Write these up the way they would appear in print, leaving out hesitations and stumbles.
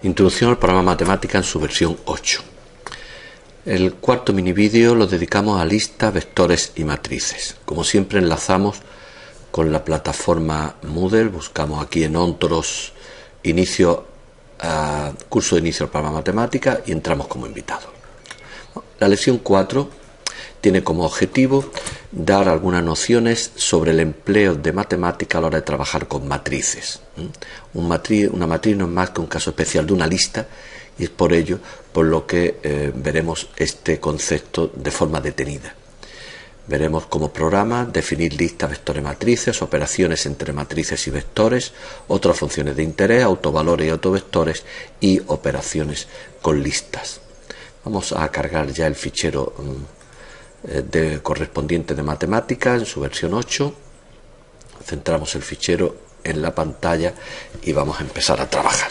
Introducción al programa Matemática en su versión 8. El cuarto mini vídeo lo dedicamos a listas, vectores y matrices. Como siempre enlazamos con la plataforma Moodle, buscamos aquí en Ontros curso de inicio al programa Matemática y entramos como invitados. La lección 4 tiene como objetivo dar algunas nociones sobre el empleo de matemática a la hora de trabajar con matrices. Una matriz no es más que un caso especial de una lista, y es por ello por lo que veremos este concepto de forma detenida. Veremos como programa definir listas, vectores, matrices, operaciones entre matrices y vectores, otras funciones de interés, autovalores y autovectores y operaciones con listas. Vamos a cargar ya el fichero correspondiente de matemática en su versión 8. Centramos el fichero en la pantalla y vamos a empezar a trabajar.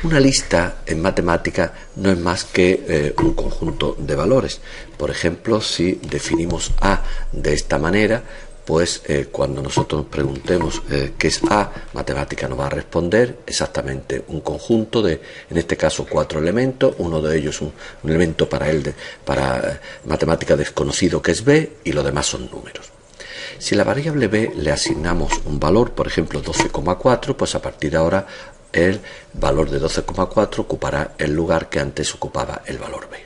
Una lista en matemática no es más que un conjunto de valores. Por ejemplo, si definimos A de esta manera, pues cuando nosotros nos preguntemos qué es A, matemática nos va a responder exactamente un conjunto de, en este caso, 4 elementos. Uno de ellos un elemento para matemática desconocido, que es B, y los demás son números. Si a la variable B le asignamos un valor, por ejemplo 12,4, pues a partir de ahora el valor de 12,4 ocupará el lugar que antes ocupaba el valor B.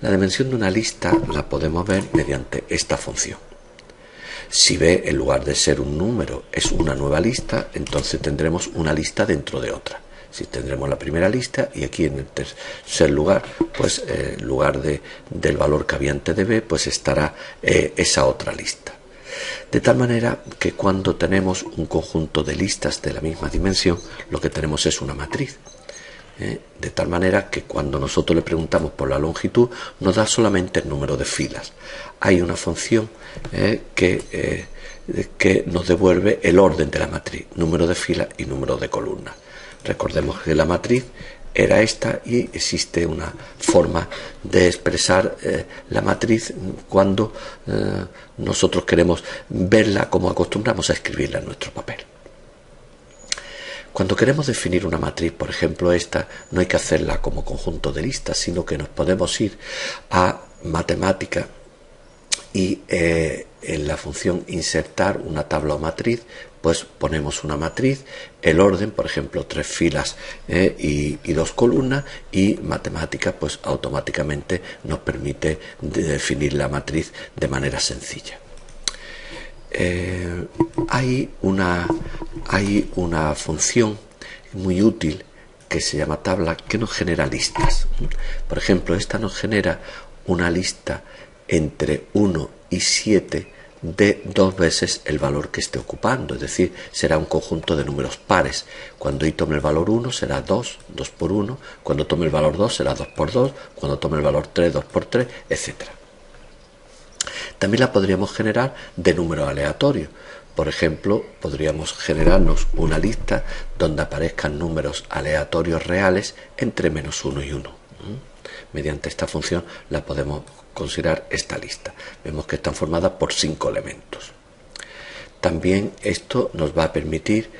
La dimensión de una lista la podemos ver mediante esta función. Si B, en lugar de ser un número, es una nueva lista, entonces tendremos una lista dentro de otra. Si tendremos la primera lista, y aquí en el tercer lugar, pues en lugar del valor que había antes de B, pues estará esa otra lista. De tal manera que cuando tenemos un conjunto de listas de la misma dimensión, lo que tenemos es una matriz. De tal manera que cuando nosotros le preguntamos por la longitud, nos da solamente el número de filas. Hay una función que nos devuelve el orden de la matriz, número de filas y número de columnas. Recordemos que la matriz era esta, y existe una forma de expresar la matriz cuando nosotros queremos verla como acostumbramos a escribirla en nuestro papel. Cuando queremos definir una matriz, por ejemplo esta, no hay que hacerla como conjunto de listas, sino que nos podemos ir a matemática y en la función insertar una tabla o matriz, pues ponemos una matriz, el orden, por ejemplo 3 filas y 2 columnas, y matemática pues automáticamente nos permite definir la matriz de manera sencilla. Hay una función muy útil que se llama tabla, que nos genera listas. Por ejemplo, esta nos genera una lista entre 1 y 7 de 2 veces el valor que esté ocupando, es decir, será un conjunto de números pares. Cuando y tome el valor 1 será 2, 2 por 1, cuando tome el valor 2 será 2 por 2, cuando tome el valor 3, 2 por 3, etc. También la podríamos generar de números aleatorios. Por ejemplo, podríamos generarnos una lista donde aparezcan números aleatorios reales entre -1 y 1. Mediante esta función la podemos considerar esta lista. Vemos que están formadas por 5 elementos. También esto nos va a permitir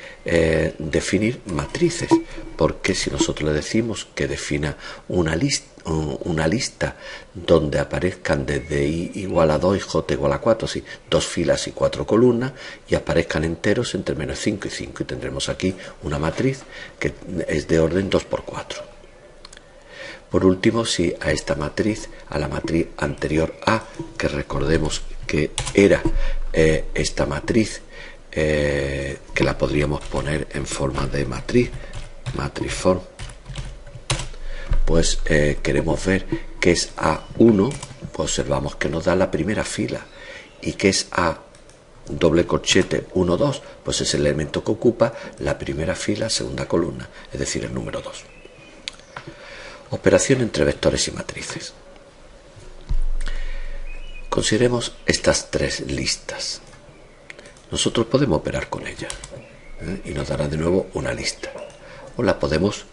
definir matrices, porque si nosotros le decimos que defina una lista donde aparezcan desde i igual a 2 y j igual a 4, así, 2 filas y 4 columnas, y aparezcan enteros entre -5 y 5, y tendremos aquí una matriz que es de orden 2 por 4. Por último, si a esta matriz, a la matriz anterior A, que recordemos que era esta matriz, que la podríamos poner en forma de matriz form, pues queremos ver que es A1, pues observamos que nos da la primera fila, y que es A doble corchete 1, 2, pues es el elemento que ocupa la primera fila, segunda columna, es decir, el número 2. Operación entre vectores y matrices. Consideremos estas 3 listas. Nosotros podemos operar con ellas y nos dará de nuevo una lista. O la podemos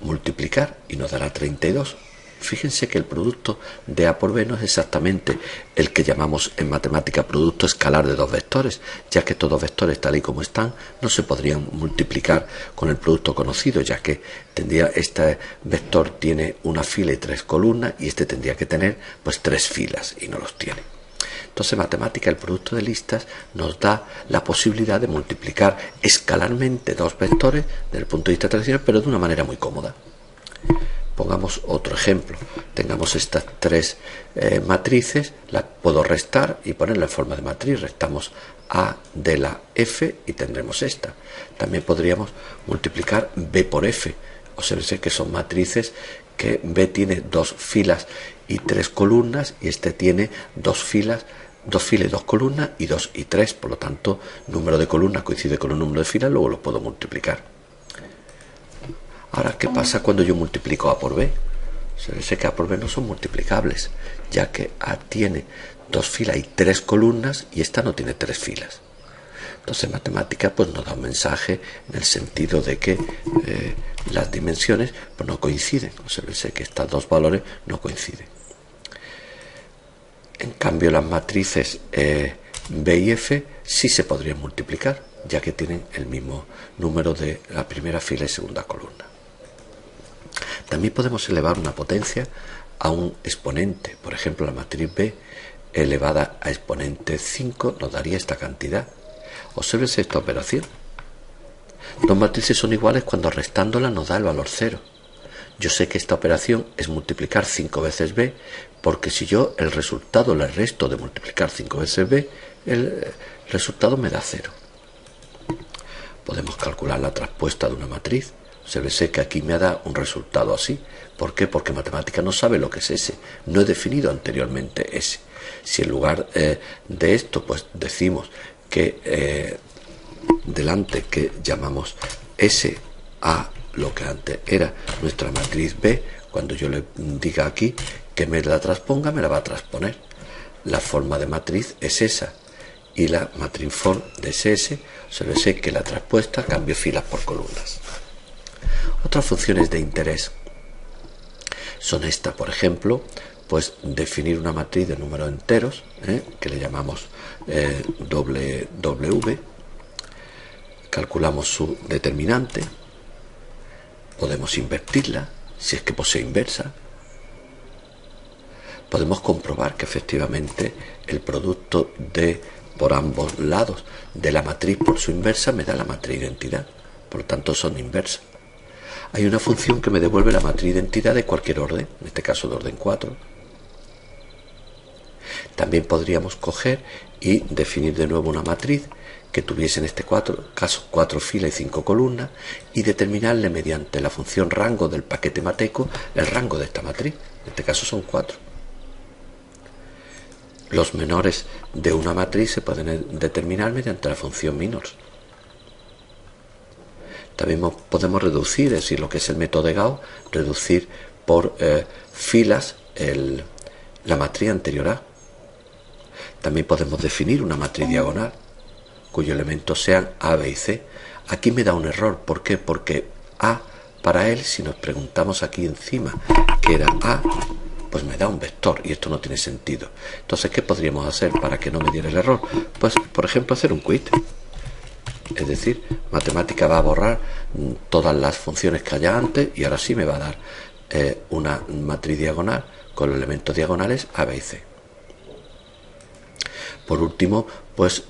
multiplicar y nos dará 32. Fíjense que el producto de A por B no es exactamente el que llamamos en matemática producto escalar de dos vectores, ya que estos dos vectores tal y como están no se podrían multiplicar con el producto conocido, ya que este vector tiene una fila y tres columnas y este tendría que tener pues tres filas y no los tiene. Entonces, en matemática, el producto de listas nos da la posibilidad de multiplicar escalarmente dos vectores desde el punto de vista tradicional, pero de una manera muy cómoda. Pongamos otro ejemplo. Tengamos estas tres matrices, las puedo restar y ponerla en forma de matriz. Restamos A de la F y tendremos esta. También podríamos multiplicar B por F. Observen que son matrices que B tiene dos filas y tres columnas y este tiene dos filas y dos columnas y 2 y 3. Por lo tanto, número de columnas coincide con el número de filas, luego lo puedo multiplicar. Ahora, ¿qué pasa cuando yo multiplico A por B? Se ve que A por B no son multiplicables, ya que A tiene dos filas y tres columnas y esta no tiene tres filas. Entonces, matemática pues nos da un mensaje en el sentido de que las dimensiones pues, no coinciden. Observen que estos dos valores no coinciden. En cambio, las matrices B y F sí se podrían multiplicar, ya que tienen el mismo número de la primera fila y segunda columna. También podemos elevar una potencia a un exponente. Por ejemplo, la matriz B elevada a exponente 5 nos daría esta cantidad. Observen esta operación. Dos matrices son iguales cuando restándolas nos da el valor 0. Yo sé que esta operación es multiplicar 5 veces B, porque si yo el resultado le resto de multiplicar 5 veces B, el resultado me da 0. Podemos calcular la traspuesta de una matriz. Se ve que aquí me da un resultado así. ¿Por qué? Porque matemática no sabe lo que es S. No he definido anteriormente S. Si en lugar de esto, pues decimos que delante que llamamos S a lo que antes era nuestra matriz B, cuando yo le diga aquí que me la transponga, me la va a transponer. La forma de matriz es esa y la matriz form de SS se ve que la traspuesta cambio filas por columnas. Otras funciones de interés son estas, por ejemplo, pues definir una matriz de números enteros, que le llamamos W. Calculamos su determinante, podemos invertirla, si es que posee inversa. Podemos comprobar que efectivamente el producto por ambos lados de la matriz por su inversa me da la matriz identidad, por lo tanto son inversas. Hay una función que me devuelve la matriz identidad de cualquier orden, en este caso de orden 4. También podríamos coger y definir de nuevo una matriz que tuviese en este caso 4 filas y 5 columnas y determinarle mediante la función rango del paquete mateco el rango de esta matriz. En este caso son 4. Los menores de una matriz se pueden determinar mediante la función minors. También podemos reducir, es decir, lo que es el método de Gauss, reducir por filas la matriz anterior a. También podemos definir una matriz diagonal, cuyos elementos sean A, B y C. Aquí me da un error. ¿Por qué? Porque A para él, si nos preguntamos aquí encima que era A, pues me da un vector y esto no tiene sentido. Entonces, ¿qué podríamos hacer para que no me diera el error? Pues, por ejemplo, hacer un quit. Es decir, matemática va a borrar todas las funciones que haya antes y ahora sí me va a dar una matriz diagonal con los elementos diagonales A, B y C. Por último, pues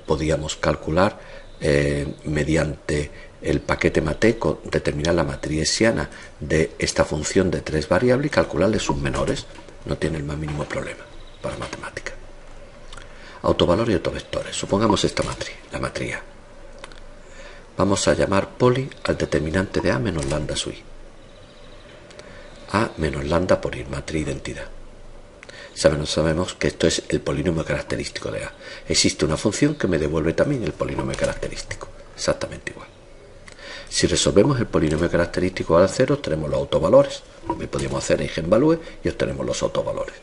podíamos calcular mediante el paquete mateco, determinar la matriz hessiana de esta función de 3 variables y calcularle sus menores. No tiene el más mínimo problema para matemática. Autovalor y autovectores. Supongamos esta matriz, la matriz A. Vamos a llamar poli al determinante de A menos lambda sub i. A menos lambda por i, matriz identidad. Sabemos que esto es el polinomio característico de A. Existe una función que me devuelve también el polinomio característico, exactamente igual. Si resolvemos el polinomio característico a 0, tenemos los autovalores. También podríamos hacer eigenvalue y obtenemos los autovalores.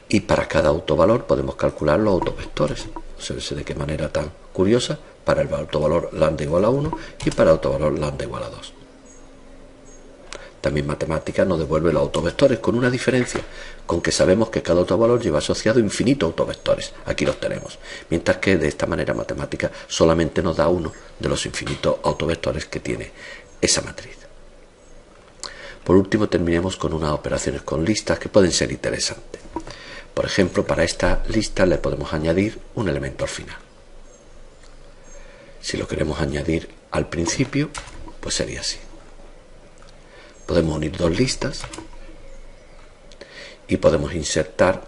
Y para cada autovalor podemos calcular los autovectores. No sé de qué manera tan curiosa, para el autovalor lambda igual a 1 y para el autovalor lambda igual a 2. También matemática nos devuelve los autovectores, con una diferencia, con que sabemos que cada autovalor lleva asociado infinitos autovectores. Aquí los tenemos. Mientras que de esta manera matemática solamente nos da uno de los infinitos autovectores que tiene esa matriz. Por último, terminemos con unas operaciones con listas que pueden ser interesantes. Por ejemplo, para esta lista le podemos añadir un elemento al final. Si lo queremos añadir al principio, pues sería así. Podemos unir dos listas y podemos insertar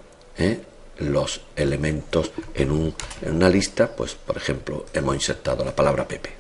los elementos en una lista. Pues, por ejemplo, hemos insertado la palabra Pepe.